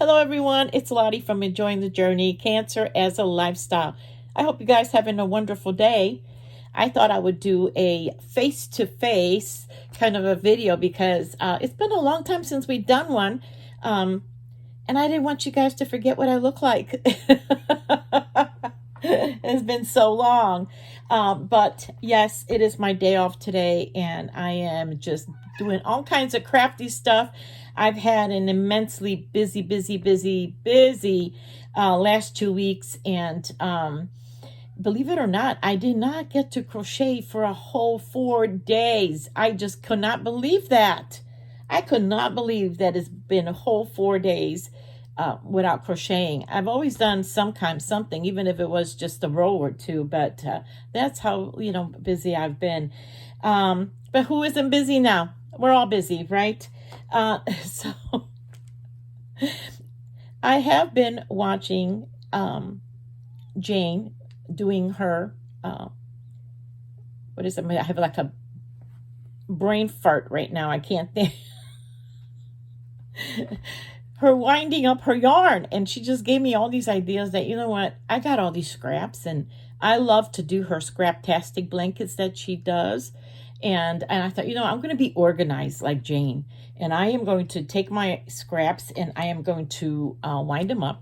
Hello, everyone. It's Lottie from Enjoying the Journey, Cancer as a Lifestyle. I hope you guys having a wonderful day. I thought I would do a face-to-face kind of a video because it's been a long time since we've done one. And I didn't want you guys to forget what I look like. It's been so long. But yes, it is my day off today, and I am just doing all kinds of crafty stuff. I've had an immensely busy last 2 weeks, and believe it or not, I did not get to crochet for a whole 4 days. I just could not believe that. I could not believe that it's been a whole 4 days without crocheting. I've always done something, even if it was just a row or two, but that's how, busy I've been. But who isn't busy now? We're all busy, right? So I have been watching Jane doing her, what is it? I have like a brain fart right now. I can't think. Her winding up her yarn, and she just gave me all these ideas that, you know what, I got all these scraps, and I love to do her scraptastic blankets that she does. And I thought, I'm going to be organized like Jane, and I am going to take my scraps and I am going to wind them up.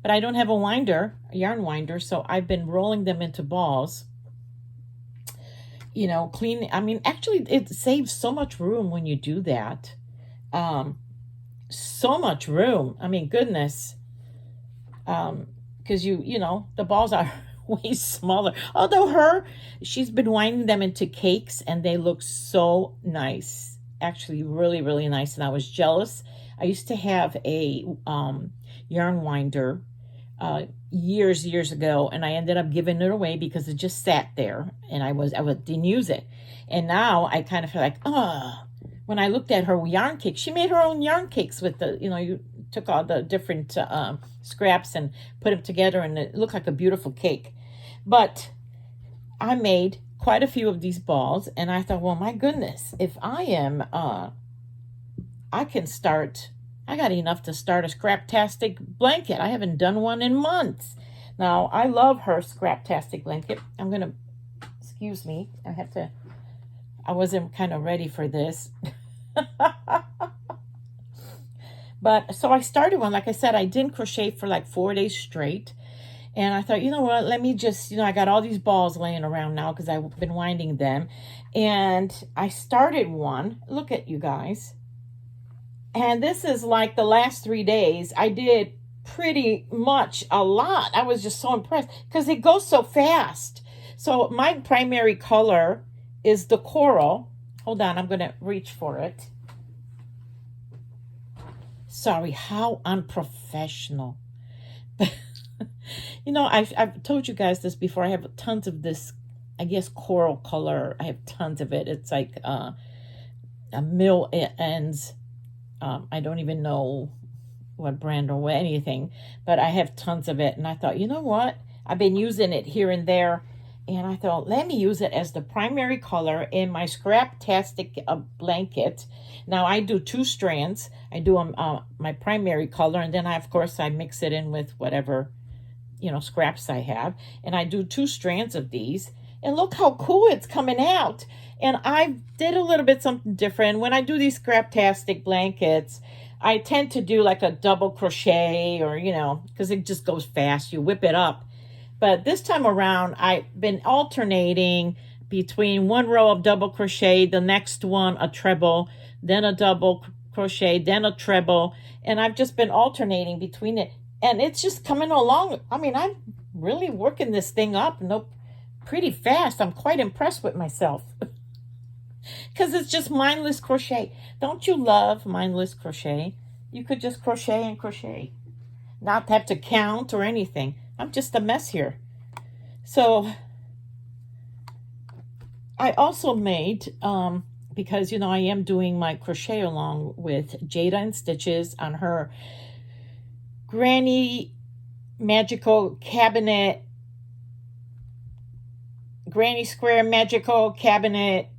But I don't have a yarn winder, so I've been rolling them into balls. Clean. I mean, actually, it saves so much room when you do that. So much room. I mean, goodness. Because the balls are way smaller. Although she's been winding them into cakes, and they look so nice. Actually, really nice. And I was jealous. I used to have a yarn winder years ago, and I ended up giving it away because it just sat there, and I didn't use it. And now I kind of feel like, when I looked at her yarn cake, she made her own yarn cakes with you took all the different scraps and put them together, and it looked like a beautiful cake. But I made quite a few of these balls, and I thought, well, my goodness, if I got enough to start a scraptastic blanket. I haven't done one in months. Now, I love her scraptastic blanket. Excuse me, I wasn't kind of ready for this. But so I started one. Like I said, I didn't crochet for like 4 days straight. And I thought, you know what, let me just, I got all these balls laying around now because I've been winding them. And I started one. Look at you guys. And this is like the last 3 days. I did pretty much a lot. I was just so impressed because it goes so fast. So my primary color is the coral. Hold on, I'm going to reach for it. Sorry, how unprofessional. I've told you guys this before. I have tons of this, I guess, coral color. I have tons of it. It's like a mill ends. I don't even know what brand or anything, but I have tons of it. And I thought, you know what? I've been using it here and there. And I thought, let me use it as the primary color in my scraptastic blanket. Now, I do 2 strands. I do my primary color, and then, of course, I mix it in with whatever, scraps I have. And I do 2 strands of these. And look how cool it's coming out. And I did a little bit something different. When I do these scraptastic blankets, I tend to do like a double crochet or, because it just goes fast. You whip it up. But this time around, I've been alternating between one row of double crochet, the next one a treble, then a double crochet, then a treble. And I've just been alternating between it. And it's just coming along. I mean, I'm really working this thing up pretty fast. I'm quite impressed with myself. Because it's just mindless crochet. Don't you love mindless crochet? You could just crochet and crochet. Not have to count or anything. I'm just a mess here. So I also made, because, I am doing my crochet along with Jada and Stitches on her Granny Magical Cabinet, Granny Square Magical Cabinet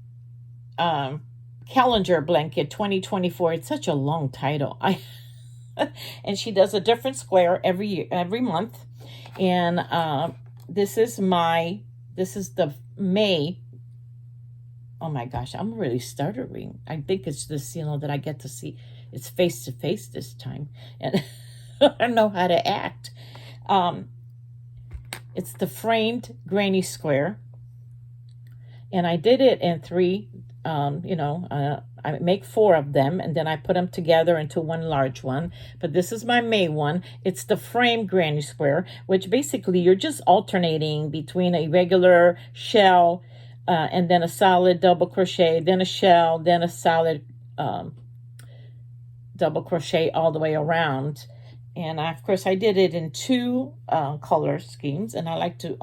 calendar blanket 2024. It's such a long title. And she does a different square every month. And this is the May. Oh my gosh, I'm really stuttering. I think it's this, that I get to see. It's face to face this time. And I don't know how to act. It's the framed granny square. And I did it in three, I make 4 of them, and then I put them together into one large one. But this is my May one. It's the frame granny square, which basically you're just alternating between a regular shell and then a solid double crochet, then a shell, then a solid double crochet all the way around. And of course, I did it in 2 color schemes, and I like to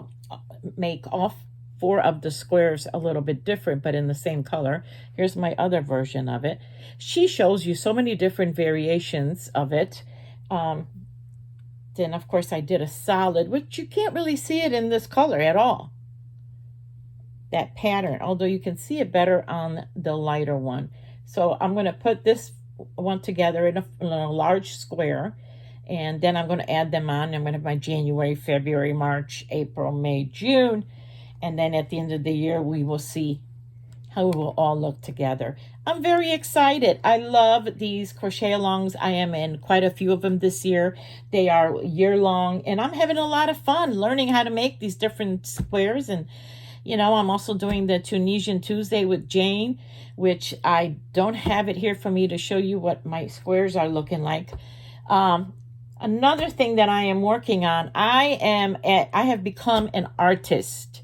make all 4 of the squares a little bit different, but in the same color. Here's my other version of it. She shows you so many different variations of it. Then, of course, I did a solid, which you can't really see it in this color at all. That pattern, although you can see it better on the lighter one. So I'm going to put this one together in a large square, and then I'm going to add them on. I'm going to have my January, February, March, April, May, June. And then at the end of the year, we will see how it will all look together. I'm very excited. I love these crochet alongs. I am in quite a few of them this year. They are year-long, and I'm having a lot of fun learning how to make these different squares. And, I'm also doing the Tunisian Tuesday with Jane, which I don't have it here for me to show you what my squares are looking like. Another thing that I am working on, I have become an artist.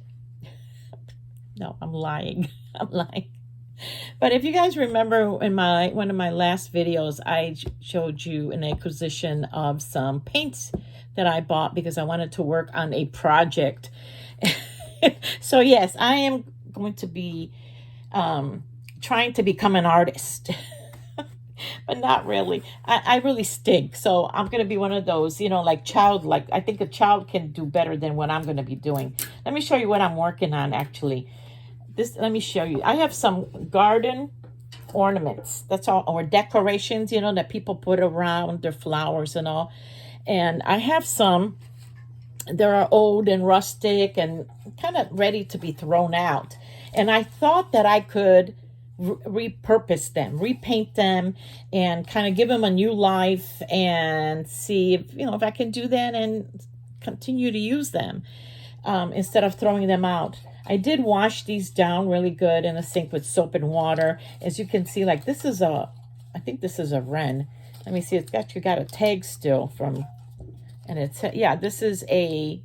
No, I'm lying. I'm lying. But if you guys remember in one of my last videos, I showed you an acquisition of some paints that I bought because I wanted to work on a project. So yes, I am going to be trying to become an artist. But not really. I really stink. So I'm going to be one of those, like childlike. I think a child can do better than what I'm going to be doing. Let me show you what I'm working on, actually. Let me show you. I have some garden ornaments. That's all. Or decorations, that people put around their flowers and all. And I have some that are old and rustic and kind of ready to be thrown out. And I thought that I could repurpose them, repaint them, and kind of give them a new life and see if I can do that and continue to use them instead of throwing them out. I did wash these down really good in a sink with soap and water. As you can see, like I think this is a wren. Let me see, it's got a tag still from, and it's, this is a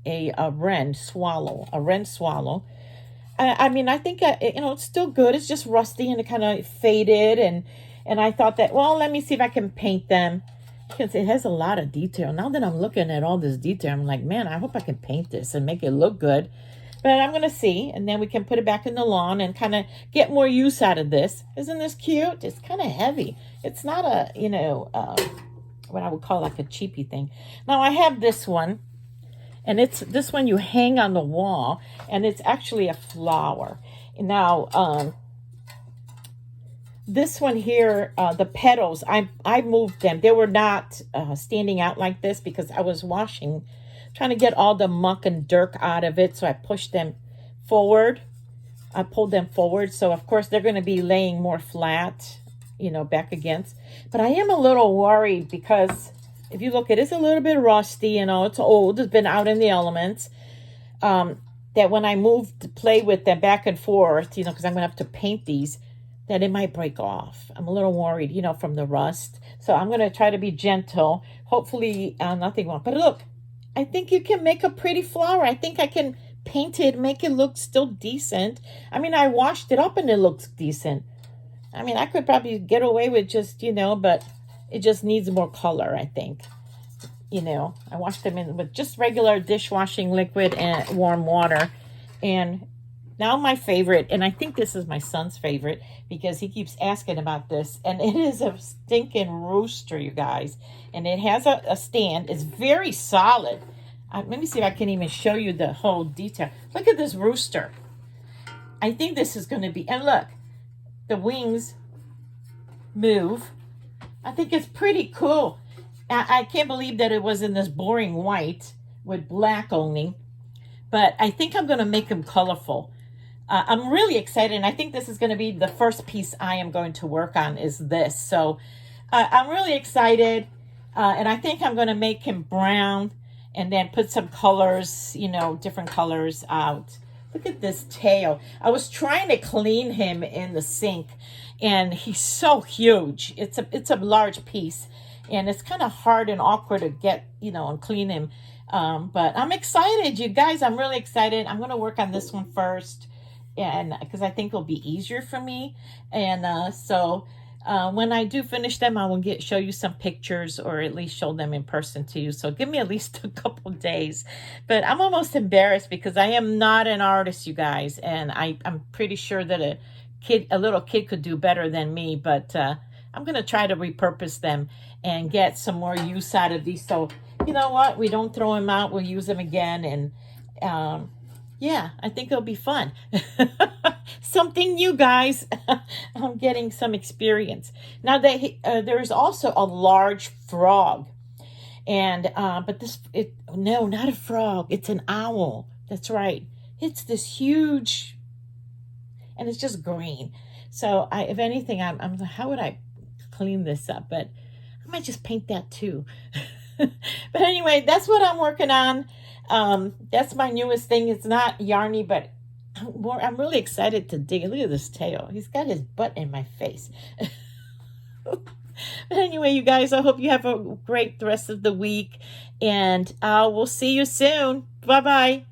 wren swallow, I think, it's still good. It's just rusty and it kind of faded. And I thought that, well, let me see if I can paint them. Because it has a lot of detail. Now that I'm looking at all this detail, I'm like, man, I hope I can paint this and make it look good. But I'm going to see. And then we can put it back in the lawn and kind of get more use out of this. Isn't this cute? It's kind of heavy. It's not a, what I would call like a cheapy thing. Now I have this one. And this one you hang on the wall, and it's actually a flower. Now, this one here, the petals, I moved them. They were not standing out like this because I was washing, trying to get all the muck and dirt out of it. So I pushed them forward. I pulled them forward. So, of course, they're going to be laying more flat, back against. But I am a little worried because if you look, it is a little bit rusty, it's old, it's been out in the elements. That when I move to play with them back and forth, because I'm going to have to paint these, that it might break off. I'm a little worried, from the rust. So I'm going to try to be gentle. Hopefully nothing wrong. But look, I think you can make a pretty flower. I think I can paint it, make it look still decent. I washed it up and it looks decent. I could probably get away with just, but it just needs more color, I think. I washed them in with just regular dishwashing liquid and warm water. And now my favorite, and I think this is my son's favorite because he keeps asking about this. And it is a stinking rooster, you guys. And it has a stand. It's very solid. Let me see if I can even show you the whole detail. Look at this rooster. I think this is going to be, and look, the wings move. I think it's pretty cool. I can't believe that it was in this boring white with black only. But I think I'm going to make them colorful. I'm really excited, and I think this is going to be the first piece I am going to work on is this. So I'm really excited, and I think I'm going to make him brown and then put some colors, you know, different colors out. Look at this tail. I was trying to clean him in the sink, and he's so huge. It's a large piece, and it's kind of hard and awkward to get, you know, and clean him. But I'm excited, you guys. I'm really excited. I'm going to work on this one first, and because I think it'll be easier for me. And so when I do finish them, I will show you some pictures, or at least show them in person to you. So give me at least a couple days. But I'm almost embarrassed because I am not an artist, you guys, and I'm pretty sure that a little kid could do better than me. But I'm going to try to repurpose them and get some more use out of these. So you know what? We don't throw them out. We'll use them again. And yeah, I think it'll be fun. Something new, guys. I'm getting some experience. Now, there's also a large frog. And, but no, not a frog. It's an owl. That's right. It's this huge, and it's just green. So if anything, I'm how would I clean this up? But I might just paint that too. But anyway, that's what I'm working on. That's my newest thing. It's not yarny, but I'm really excited to dig. Look at this tail. He's got his butt in my face. But anyway, you guys, I hope you have a great rest of the week. And we'll see you soon. Bye-bye.